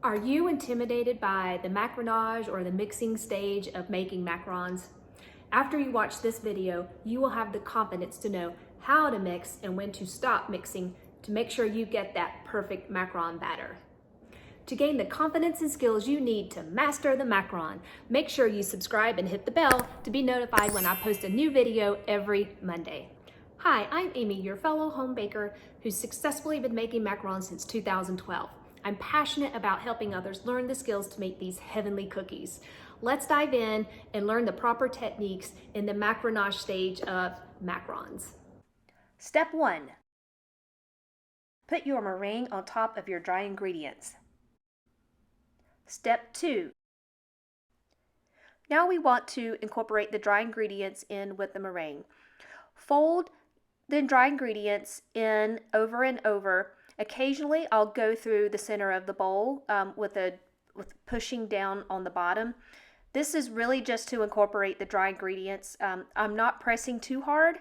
Are you intimidated by the macaronage or the mixing stage of making macarons? After you watch this video, you will have the confidence to know how to mix and when to stop mixing to make sure you get that perfect macaron batter. To gain the confidence and skills you need to master the macaron, make sure you subscribe and hit the bell to be notified when I post a new video every Monday. Hi, I'm Amy, your fellow home baker who's successfully been making macarons since 2012. I'm passionate about helping others learn the skills to make these heavenly cookies. Let's dive in and learn the proper techniques in the Macaronage stage of macarons. Step 1. Put your meringue on top of your dry ingredients. Step 2. Now we want to incorporate the dry ingredients in with the meringue. Fold the dry ingredients in over and over. Occasionally, I'll go through the center of the bowl with pushing down on the bottom. This is really just to incorporate the dry ingredients. I'm not pressing too hard,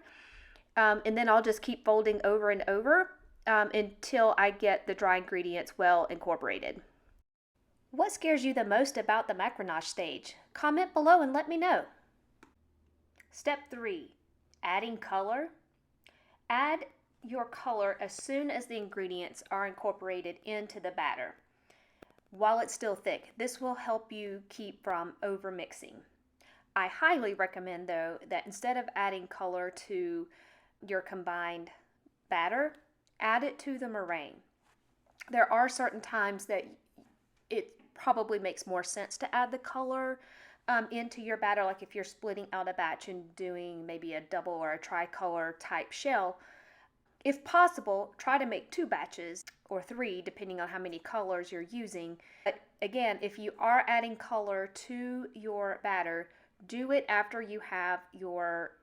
and then I'll just keep folding over and over until I get the dry ingredients well incorporated. What scares you the most about the Macaronage stage? Comment below and let me know. Step 3. Adding color. Add your color as soon as the ingredients are incorporated into the batter while it's still thick. This will help you keep from over mixing. I highly recommend though that instead of adding color to your combined batter, add it to the meringue. There are certain times that it probably makes more sense to add the color into your batter, like if you're splitting out a batch and doing maybe a double or a tricolor type shell. If possible, try to make 2 batches or 3, depending on how many colors you're using. But again, if you are adding color to your batter, do it after you have your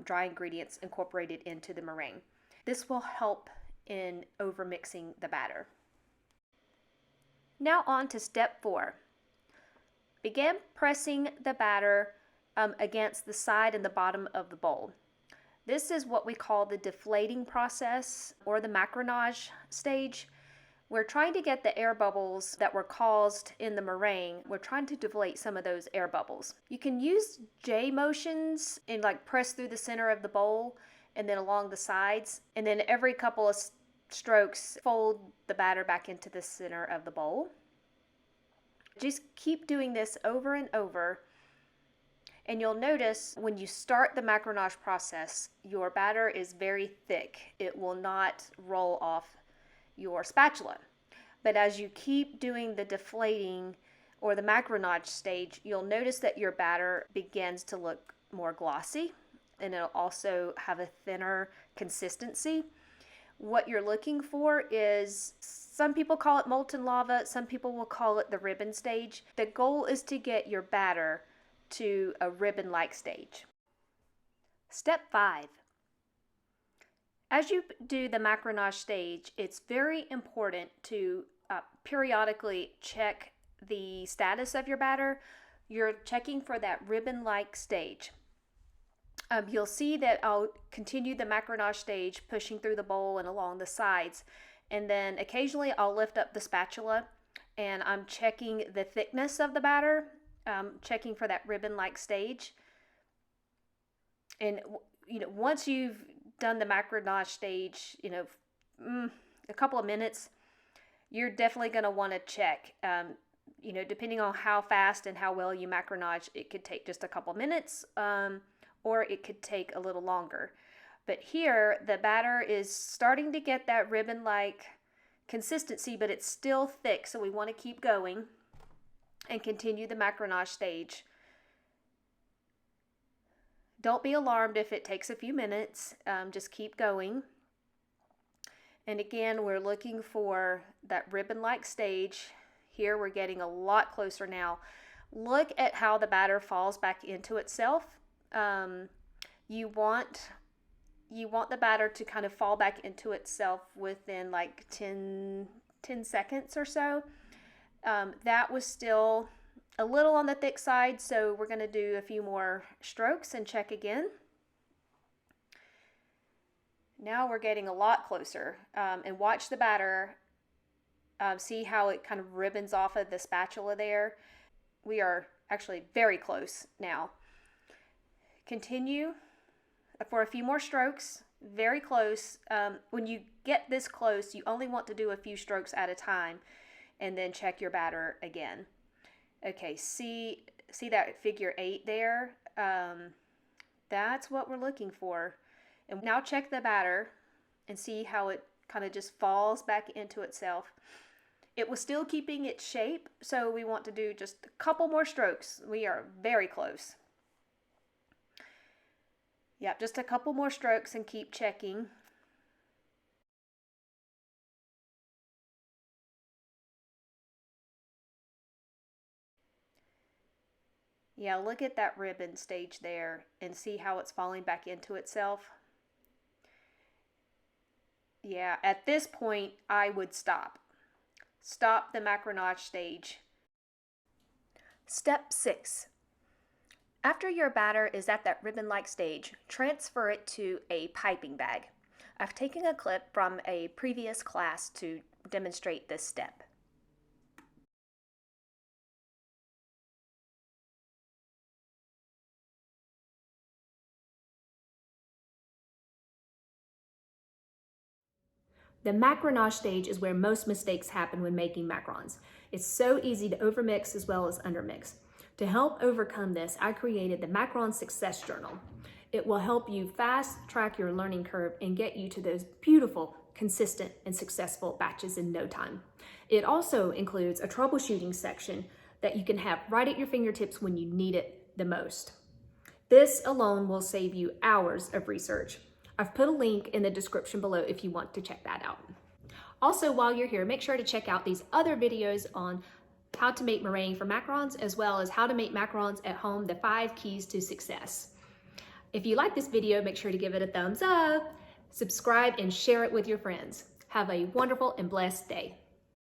dry ingredients incorporated into the meringue. This will help in over mixing the batter. Now on to step 4. Begin pressing the batter against the side and the bottom of the bowl. This is what we call the deflating process or the macaronage stage. We're trying to get the air bubbles that were caused in the meringue. We're trying to deflate some of those air bubbles. You can use J motions and like press through the center of the bowl and then along the sides. And then every couple of strokes, fold the batter back into the center of the bowl. Just keep doing this over and over. And you'll notice when you start the macaronage process, your batter is very thick. It will not roll off your spatula. But as you keep doing the deflating or the macaronage stage, you'll notice that your batter begins to look more glossy, and it'll also have a thinner consistency. What you're looking for is, some people call it molten lava, some people will call it the ribbon stage. The goal is to get your batter to a ribbon-like stage. Step 5. As you do the macaronage stage, it's very important to periodically check the status of your batter. You're checking for that ribbon-like stage. You'll see that I'll continue the macaronage stage, pushing through the bowl and along the sides, and then occasionally I'll lift up the spatula and I'm checking the thickness of the batter. Checking for that ribbon-like stage. And once you've done the macaronage stage, a couple of minutes, you're definitely going to want to check. Depending on how fast and how well you macaronage, it could take just a couple minutes, or it could take a little longer. But here, the batter is starting to get that ribbon-like consistency, but it's still thick, so we want to keep going and continue the macaronage stage. Don't be alarmed if it takes a few minutes. Just keep going. And again, we're looking for that ribbon-like stage. Here we're getting a lot closer now. Look at how the batter falls back into itself. You want the batter to kind of fall back into itself within like 10 seconds or so. That was still a little on the thick side, so we're going to do a few more strokes and check again. Now we're getting a lot closer, and watch the batter See how it kind of ribbons off of the spatula there? We are actually very close now. Continue for a few more strokes, very close. When you get this close, you only want to do a few strokes at a time and then check your batter again. Okay, see that figure 8 there? That's what we're looking for. And now check the batter and see how it kind of just falls back into itself. It was still keeping its shape, so we want to do just a couple more strokes. We are very close. Yep, just a couple more strokes and keep checking. Yeah, look at that ribbon stage there and see how it's falling back into itself. Yeah, at this point, I would stop. Stop the Macaronage stage. Step 6. After your batter is at that ribbon-like stage, transfer it to a piping bag. I've taken a clip from a previous class to demonstrate this step. The Macronage stage is where most mistakes happen when making macarons. It's so easy to overmix as well as undermix. To help overcome this, I created the Macaron Success Journal. It will help you fast track your learning curve and get you to those beautiful, consistent, and successful batches in no time. It also includes a troubleshooting section that you can have right at your fingertips when you need it the most. This alone will save you hours of research. I've put a link in the description below if you want to check that out. Also, while you're here, make sure to check out these other videos on how to make meringue for macarons, as well as how to make macarons at home, the 5 keys to success. If you like this video, make sure to give it a thumbs up, subscribe, and share it with your friends. Have a wonderful and blessed day.